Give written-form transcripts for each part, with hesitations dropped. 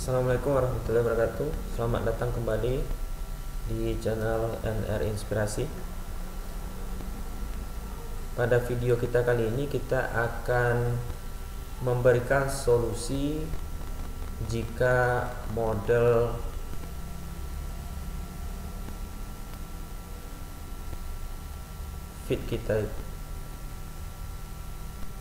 Assalamualaikum warahmatullahi wabarakatuh. Selamat datang kembali di channel NR Inspirasi. Pada video kita kali ini kita akan memberikan solusi jika model feed kita,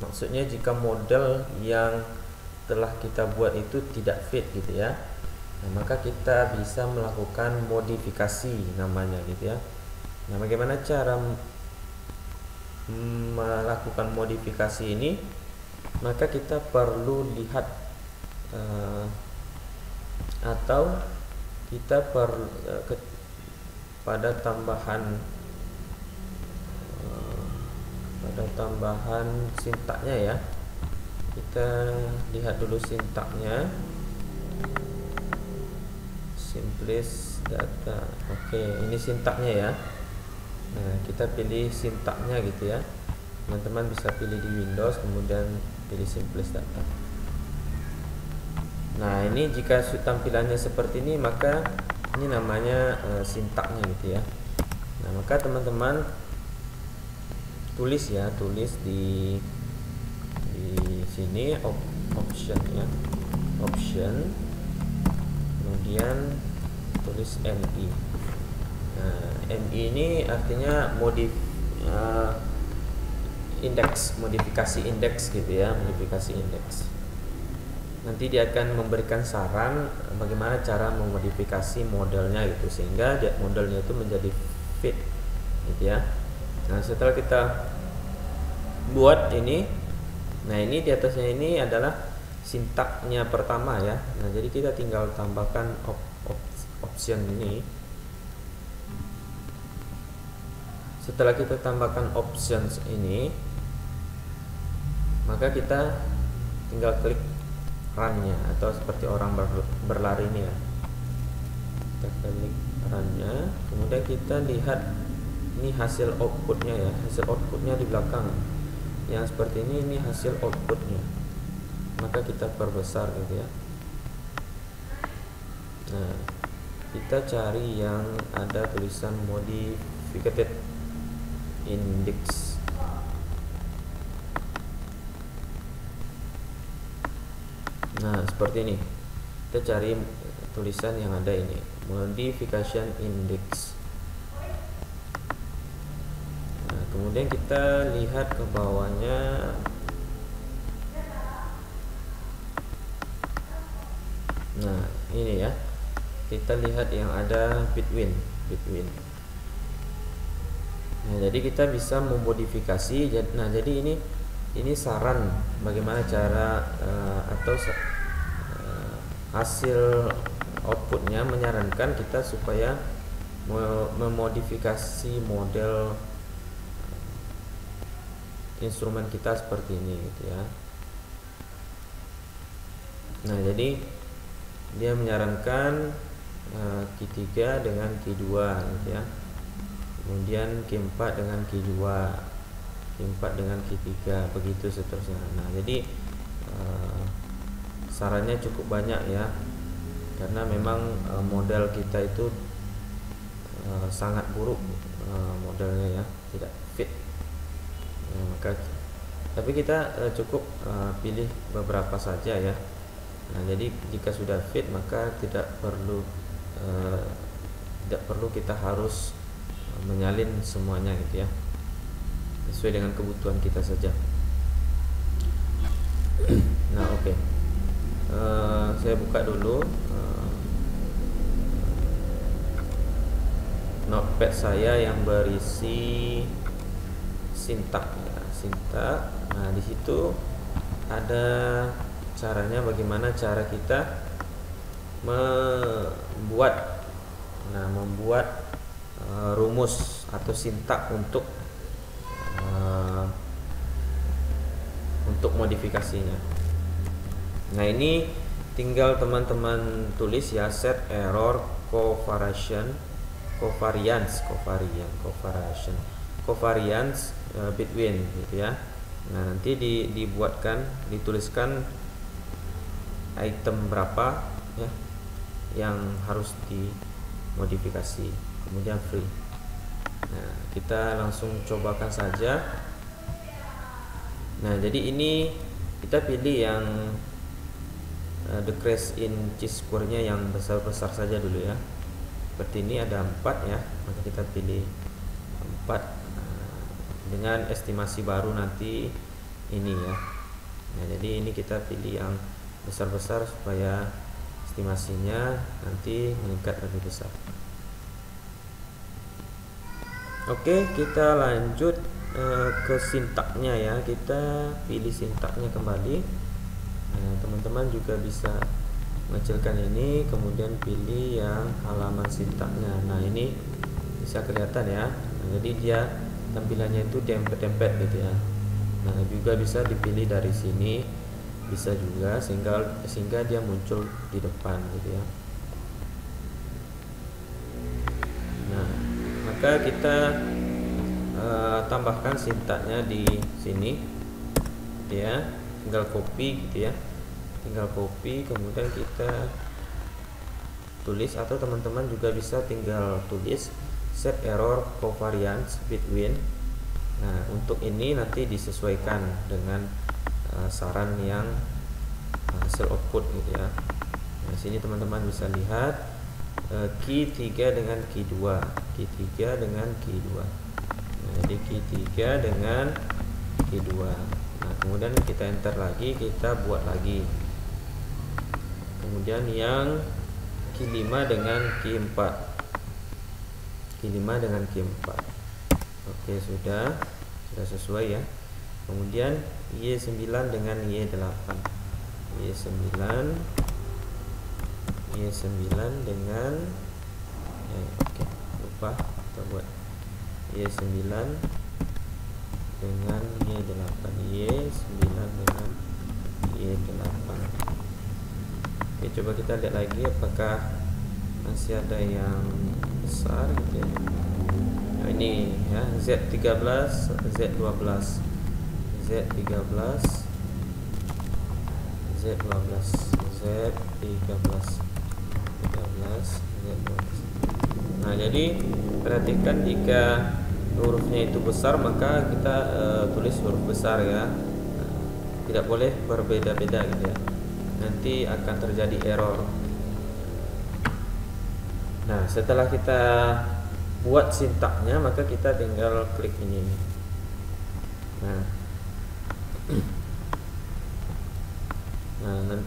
maksudnya jika model yang telah kita buat itu tidak fit gitu ya. Nah, maka kita bisa melakukan modifikasi namanya gitu ya. Nah, bagaimana cara melakukan modifikasi ini? Maka kita perlu lihat atau kita perlu pada tambahan sintaknya ya. Kita lihat dulu sintaknya. Simplis data. Oke, ini sintaknya ya. Nah, kita pilih sintaknya gitu ya. Teman-teman bisa pilih di Windows, kemudian pilih simplis data. Nah, ini jika tampilannya seperti ini, maka ini namanya sintaknya gitu ya. Nah, maka teman-teman tulis di sini option ya, option, kemudian tulis MI. Nah, MI ini artinya modifikasi indeks gitu ya, modifikasi indeks. Nanti dia akan memberikan saran bagaimana cara memodifikasi modelnya gitu, sehingga modelnya itu menjadi fit gitu ya. Nah, setelah kita buat ini, nah ini di atasnya ini adalah sintaknya pertama ya. Nah, jadi kita tinggal tambahkan option ini. Setelah kita tambahkan options ini, maka kita tinggal klik run-nya, atau seperti orang berlari ini ya. Kita klik run-nya, kemudian kita lihat ini hasil outputnya ya, hasil outputnya di belakang yang seperti ini hasil outputnya. Maka kita perbesar gitu ya. Nah, kita cari yang ada tulisan modified index. Nah, seperti ini. Kita cari tulisan yang ada ini, modification index. Nah, kemudian kita lihat ke bawahnya. Nah, ini ya. Kita lihat yang ada between. Nah, jadi kita bisa memodifikasi. Nah, jadi ini saran bagaimana cara atau hasil outputnya menyarankan kita supaya memodifikasi model instrumen kita seperti ini gitu ya. Nah, jadi dia menyarankan Q3 dengan Q2 gitu ya, kemudian Q4 dengan Q2, Q4 dengan Q3, begitu seterusnya. Nah, jadi sarannya cukup banyak ya, karena memang model kita itu sangat buruk modelnya ya, tidak fit. Maka tapi kita cukup pilih beberapa saja ya. Nah, jadi jika sudah fit, maka tidak perlu kita harus menyalin semuanya gitu ya, sesuai dengan kebutuhan kita saja. Nah, oke. Saya buka dulu notepad saya yang berisi sintak ya, sintak. Nah, di situ ada caranya, bagaimana cara kita membuat rumus atau sintak untuk modifikasinya. Nah, ini tinggal teman-teman tulis ya, set error covariance between gitu ya. Nah, nanti dituliskan item berapa ya yang harus dimodifikasi, kemudian free. Nah, kita langsung cobakan saja. Nah, jadi ini kita pilih yang decrease in chi-square-nya yang besar-besar saja dulu ya. Seperti ini ada 4 ya, maka kita pilih 4 dengan estimasi baru nanti ini ya. Nah, jadi ini kita pilih yang besar-besar supaya estimasinya nanti meningkat lebih besar. Oke, kita lanjut ke sintaknya ya. Kita pilih sintaknya kembali. Nah, teman-teman juga bisa mengecilkan ini, kemudian pilih yang halaman sintaknya. Nah, ini bisa kelihatan ya. Nah, jadi dia tampilannya itu dempet-dempet gitu ya. Nah, juga bisa dipilih dari sini, bisa juga sehingga dia muncul di depan gitu ya. Nah, maka kita tambahkan sintaknya di sini gitu ya. Tinggal copy gitu ya, tinggal copy, kemudian kita tulis, atau teman-teman juga bisa tinggal tulis set error covariance between. Nah, untuk ini nanti disesuaikan dengan saran yang hasil output gitu ya. Nah, sini teman-teman bisa lihat key 3 dengan key 2, key 3 dengan key 2. Nah, jadi key 3 dengan key 2. Nah, kemudian kita enter lagi, kita buat lagi. Kemudian yang key 5 dengan key 4, key 5 dengan key 4. Oke, sudah sesuai ya. Kemudian Y9 dengan Y8, Y9 dengan oke, lupa kita buat Y9 dengan Y8, Y9 dengan Y8. Oke, coba kita lihat lagi apakah masih ada yang besar gitu ya. Nah, ini ya, Z13, Z12, Z13, Z12, Z13, Z12. Nah, jadi perhatikan jika hurufnya itu besar maka kita tulis huruf besar ya. Nah, tidak boleh berbeda-beda gitu ya, nanti akan terjadi error. Nah, setelah kita buat sintaknya maka kita tinggal klik ini. Nah,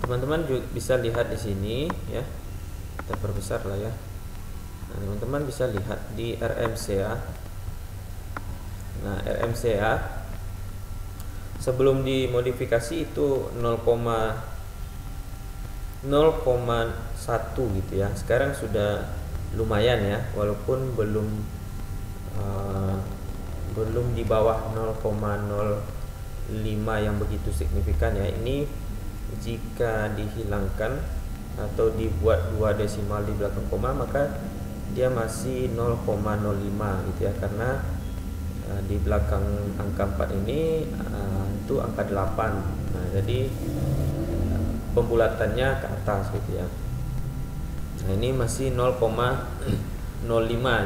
teman-teman juga bisa lihat di sini ya. Kita perbesar lah ya. Nah, teman-teman bisa lihat di RMCA. Nah, RMCA sebelum dimodifikasi itu 0,1 gitu ya. Sekarang sudah lumayan ya, walaupun belum di bawah 0,05 yang begitu signifikan ya. Ini jika dihilangkan atau dibuat 2 desimal di belakang koma maka dia masih 0,05 gitu ya, karena di belakang angka 4 ini itu angka 8. Nah, jadi pembulatannya ke atas gitu ya. Nah, ini masih 0,05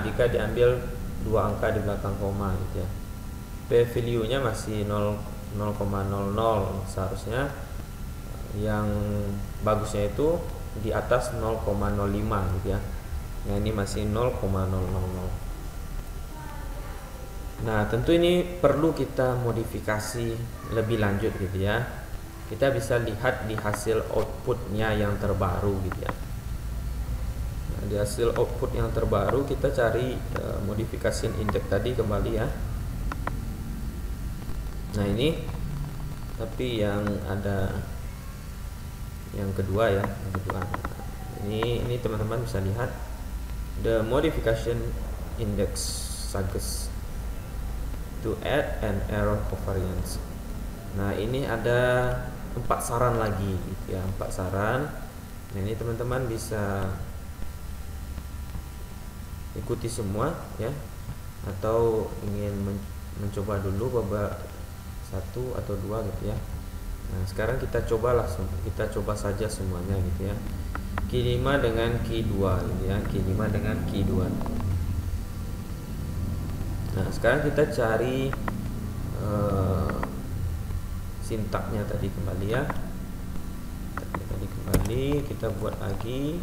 jika diambil 2 angka di belakang koma gitu ya. P-value nya masih 0,00, seharusnya yang bagusnya itu di atas 0,05 gitu ya. Nah, ini masih 0,000. Nah, tentu ini perlu kita modifikasi lebih lanjut gitu ya. Kita bisa lihat di hasil outputnya yang terbaru gitu ya. Nah, di hasil output yang terbaru kita cari modifikasi indeks tadi kembali ya. Nah, ini tapi yang ada yang kedua ya, yang kedua. Ini teman-teman bisa lihat the modification index suggests to add an error covariance. Nah, ini ada 4 saran lagi gitu ya, 4 saran. Nah, ini teman-teman bisa ikuti semua ya, atau ingin mencoba dulu beberapa 1 atau 2 gitu ya. Nah, sekarang kita coba saja semuanya gitu ya. Q5 dengan Q2 gitu ya, Q5 dengan Q2. Nah, sekarang kita cari sintaknya tadi kembali ya. Tadi kembali kita buat lagi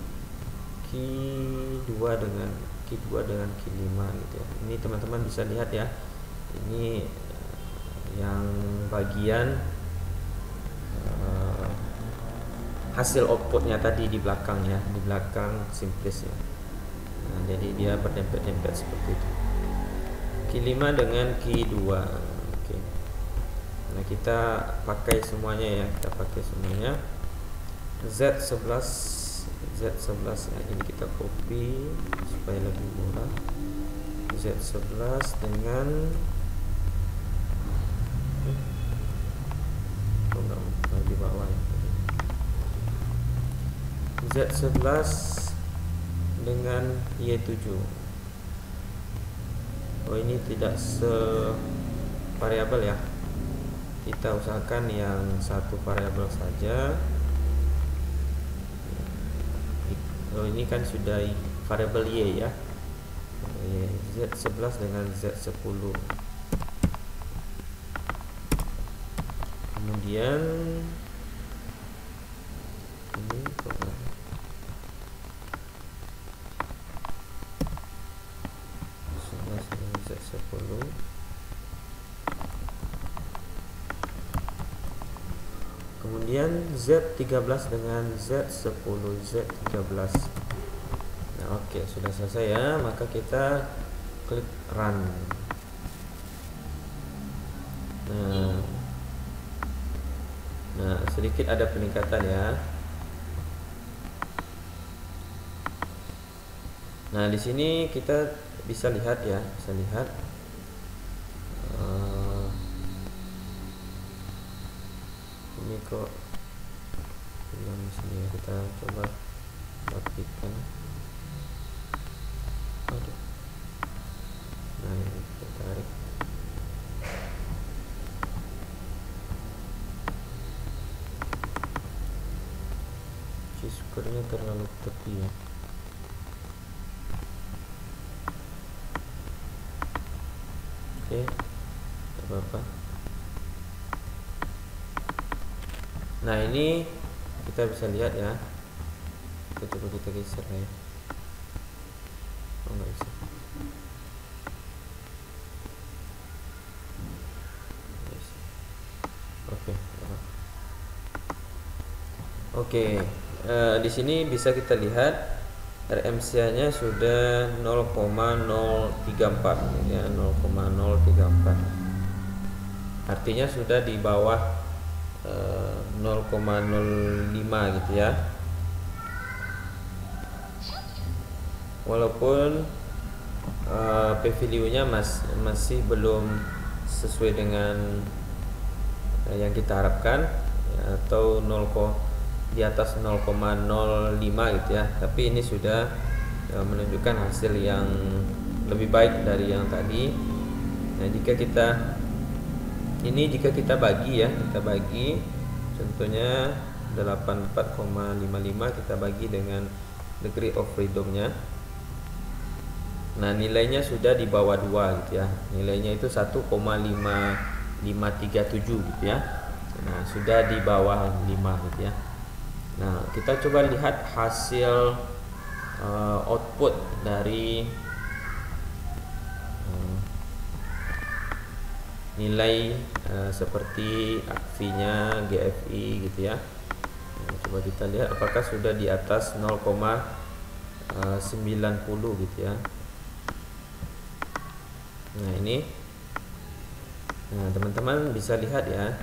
Q2 dengan Q5 gitu ya. Ini teman-teman bisa lihat ya. Ini yang bagian hasil outputnya tadi di belakang ya, di belakang simplis ya. Nah, jadi dia berdempet-dempet seperti itu. Q5 dengan Q2. Oke. Nah, kita pakai semuanya ya, kita pakai semuanya. Z11 ya, ini kita copy supaya lebih murah. Z11 dengan di bawah ya. Z11 dengan Y7. Oh, ini tidak variabel ya. Kita usahakan yang satu variabel saja. Oh, ini kan sudah variabel Y ya. Z11 dengan Z10. Kemudian ini Z10. Kemudian Z13 dengan Z10, Z13. Nah, oke, sudah selesai ya. Maka kita klik run. Nah, sedikit ada peningkatan ya. Nah, di sini kita bisa lihat ya, ini kok yang sini ya, kita coba matikan. Aduh. Nah, ini kita tarik. Square-nya terlalu tepi ya. Oke, tidak apa-apa. Nah, ini kita bisa lihat ya. Coba kita geser ya. Oh, nggak bisa. Oke. Di sini bisa kita lihat RMCA-nya sudah 0,034 ya, 0,034. Artinya sudah di bawah 0,05 gitu ya. Walaupun p-value-nya masih belum sesuai dengan yang kita harapkan ya, atau di atas 0,05 gitu ya, tapi ini sudah menunjukkan hasil yang lebih baik dari yang tadi. Nah, jika kita bagi ya, contohnya 84,55 kita bagi dengan degree of freedom-nya. Nah, nilainya sudah di bawah 2 gitu ya. Nilainya itu 1,5537 gitu ya. Nah, sudah di bawah 5 gitu ya. Nah, kita coba lihat hasil output dari nilai seperti ACFI-nya, GFI gitu ya. Nah, coba kita lihat apakah sudah di atas 0,90 gitu ya. Nah, ini. Nah, teman-teman bisa lihat ya.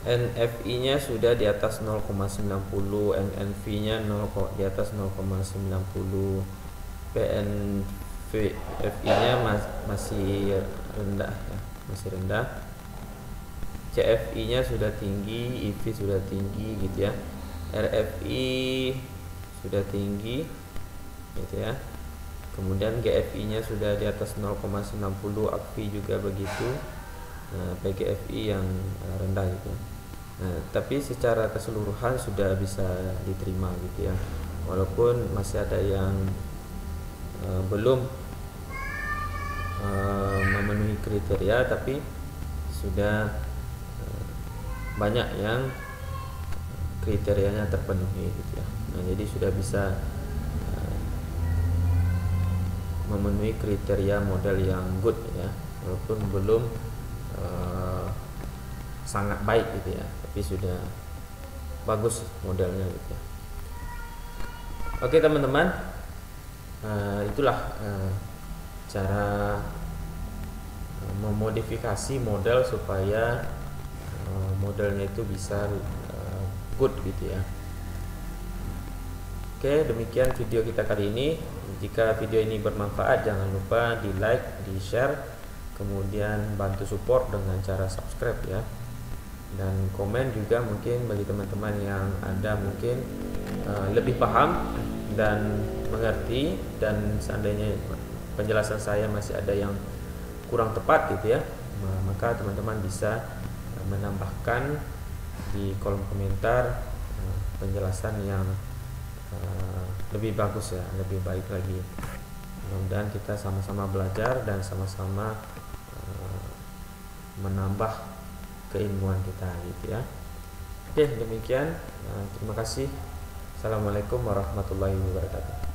NFI-nya sudah di atas 0,90, NNV-nya di atas 0,90, PNFI-nya masih rendah ya, CFI-nya sudah tinggi, EV sudah tinggi gitu ya, RFI sudah tinggi gitu ya. Kemudian GFI-nya sudah di atas 0,90, ACFI juga begitu. Nah, PGFI yang rendah gitu. Nah, tapi secara keseluruhan sudah bisa diterima gitu ya. walaupun masih ada yang belum memenuhi kriteria, tapi sudah banyak yang kriterianya terpenuhi gitu ya. Nah, jadi sudah bisa memenuhi kriteria model yang good ya, walaupun belum sangat baik gitu ya, tapi sudah bagus modelnya gitu ya. Oke teman-teman, itulah cara memodifikasi model supaya modelnya itu bisa good gitu ya. Oke, demikian video kita kali ini. Jika video ini bermanfaat, jangan lupa di like, di share, kemudian bantu support dengan cara subscribe ya, dan komen juga mungkin bagi teman-teman yang ada mungkin lebih paham dan mengerti, dan seandainya penjelasan saya masih ada yang kurang tepat gitu ya, maka teman-teman bisa menambahkan di kolom komentar penjelasan yang lebih bagus ya, lebih baik lagi. Mudah-mudahan kita sama-sama belajar dan sama-sama menambah keilmuan kita gitu ya. Oke, demikian. Terima kasih. Assalamualaikum warahmatullahi wabarakatuh.